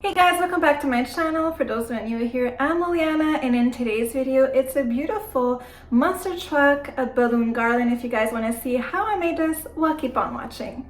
Hey guys, welcome back to my channel. For those who are new here, I'm Liliana, and in today's video it's a beautiful monster truck, a balloon garland. If you guys want to see how I made this, well, keep on watching.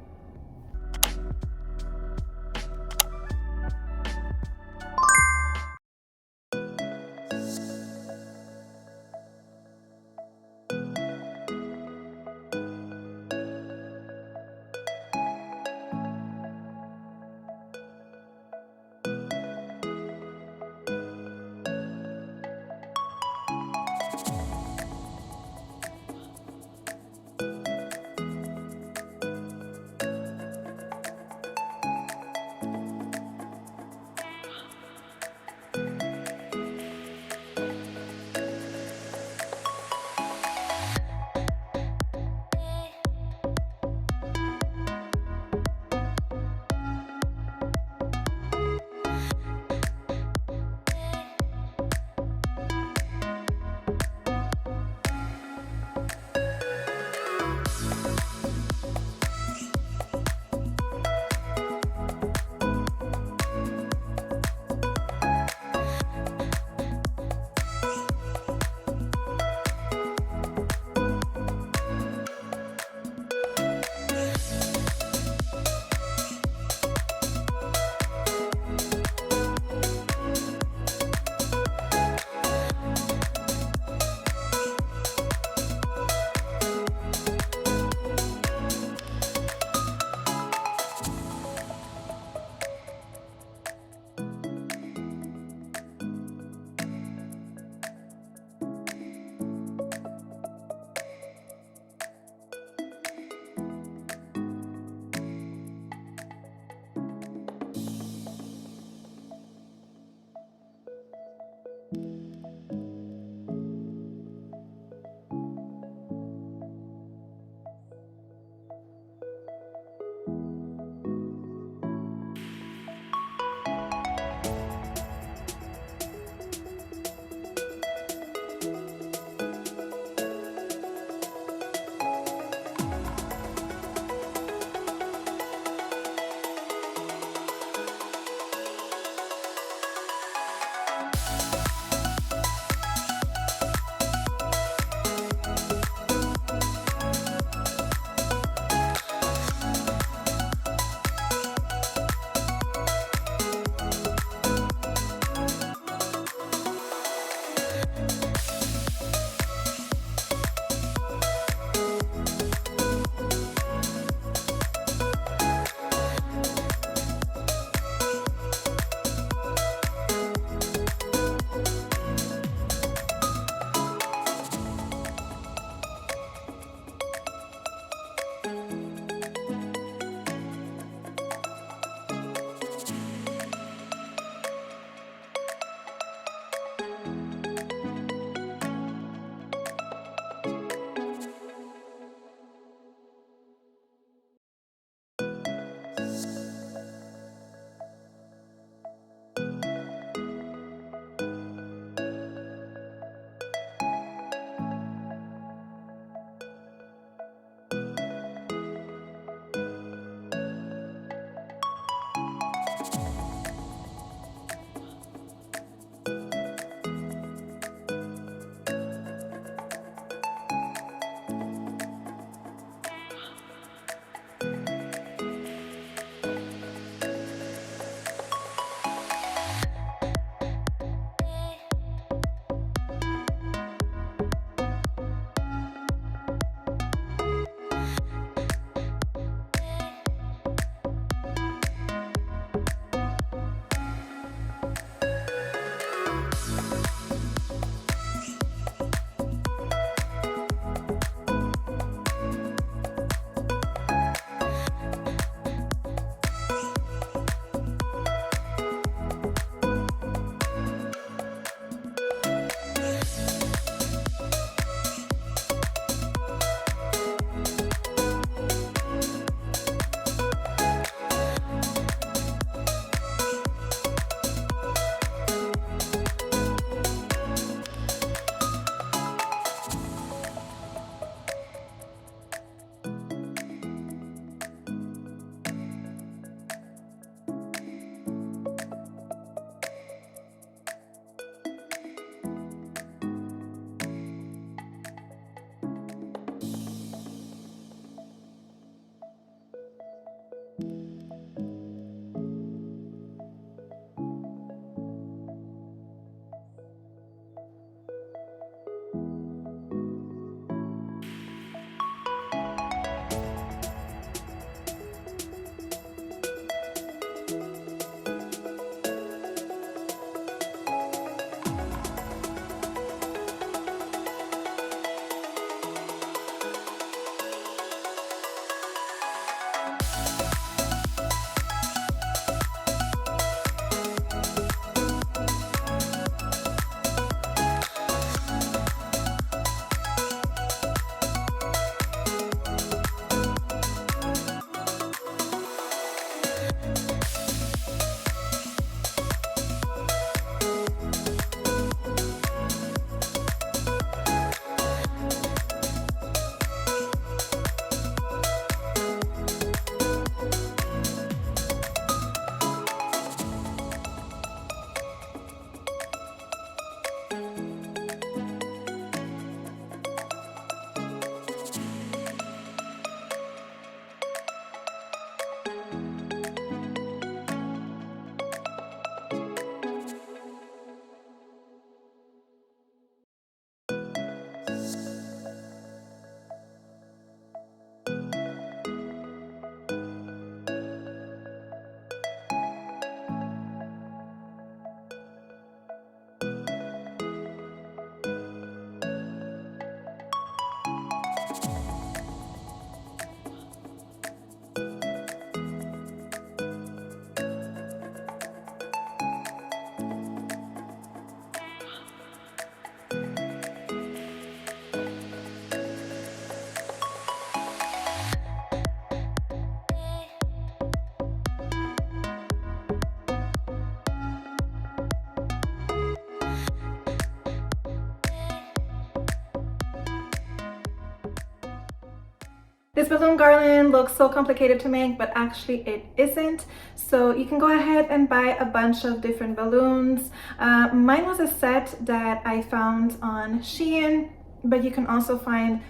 This balloon garland looks so complicated to make, but actually it isn't. So you can go ahead and buy a bunch of different balloons. Mine was a set that I found on Shein, but you can also find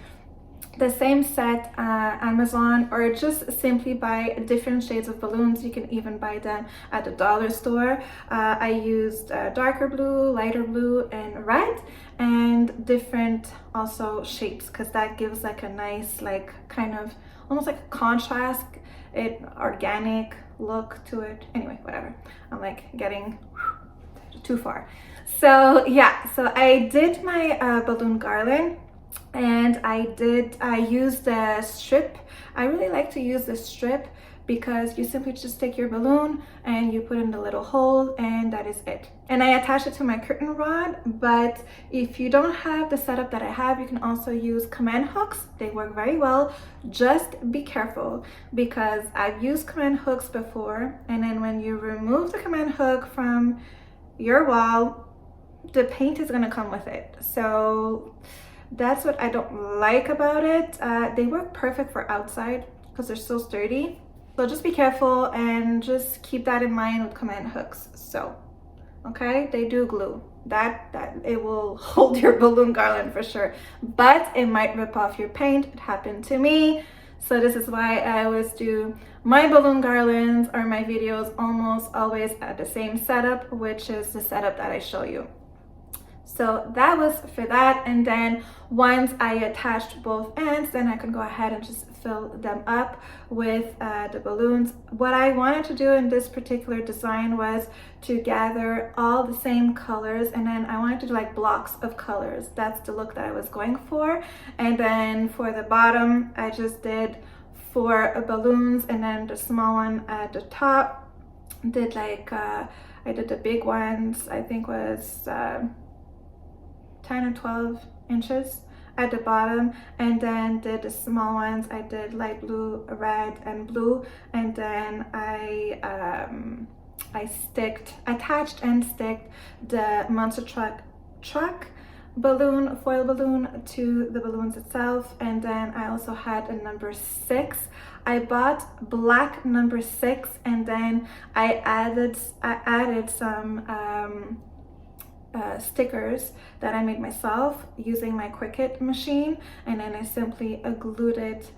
the same set Amazon, or just simply buy different shades of balloons. You can even buy them at the dollar store. I used darker blue, lighter blue, and red, and different also shapes, because that gives like a nice, like kind of almost like a contrast, organic look to it. Anyway, whatever, I'm like getting too far. So yeah, so I did my balloon garland, and I used the strip. I really like to use the strip because you simply just take your balloon and you put in the little hole, and that is it. And I attach it to my curtain rod, but if you don't have the setup that I have, you can also use command hooks. They work very well. Just be careful, because I've used command hooks before, and then when you remove the command hook from your wall, the paint is gonna come with it. So that's what I don't like about it. They work perfect for outside because they're so sturdy. So just be careful and just keep that in mind with command hooks. So, okay, they do glue. That it will hold your balloon garland for sure, but it might rip off your paint. It happened to me. So this is why I always do my balloon garlands or my videos almost always at the same setup, which is the setup that I show you. So that was for that. And then once I attached both ends, then I can go ahead and just fill them up with the balloons. What I wanted to do in this particular design was to gather all the same colors, and then I wanted to do like blocks of colors. That's the look that I was going for. And then for the bottom, I just did 4 balloons, and then the small one at the top did like I did the big ones, I think was 10 or 12 inches at the bottom, and then did the small ones. I did light blue, red, and blue, and then I attached and sticked the monster truck balloon, foil balloon, to the balloons itself. And then I also had a number 6. I bought black number 6, and then I added some stickers that I made myself using my Cricut machine, and then I simply glued it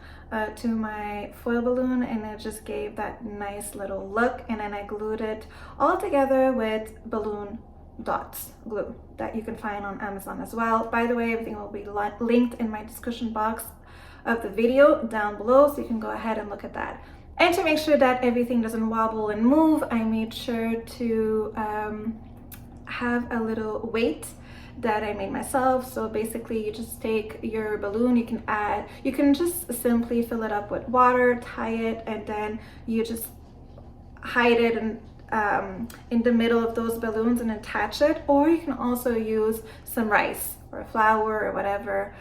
to my foil balloon, and it just gave that nice little look. And then I glued it all together with balloon dots glue that you can find on Amazon as well. By the way, everything will be linked in my description box of the video down below, so you can go ahead and look at that. And to make sure that everything doesn't wobble and move, I made sure to have a little weight that I made myself. So basically you just take your balloon, you can just simply fill it up with water, tie it, and then you just hide it in the middle of those balloons and attach it. Or you can also use some rice or flour or whatever.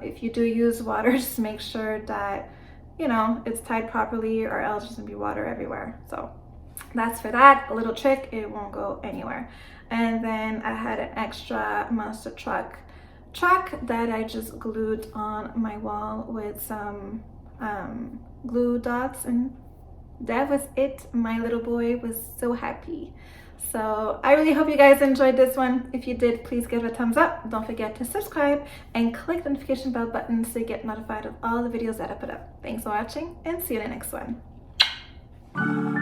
If you do use water, just make sure that, you know, it's tied properly, or else there's gonna be water everywhere. So that's for that. A little trick, it won't go anywhere. And then I had an extra monster truck that I just glued on my wall with some glue dots, and that was it. My little boy was so happy. So I really hope you guys enjoyed this one. If you did, please give it a thumbs up. Don't forget to subscribe and click the notification bell button so you get notified of all the videos that I put up. Thanks for watching, and see you in the next one.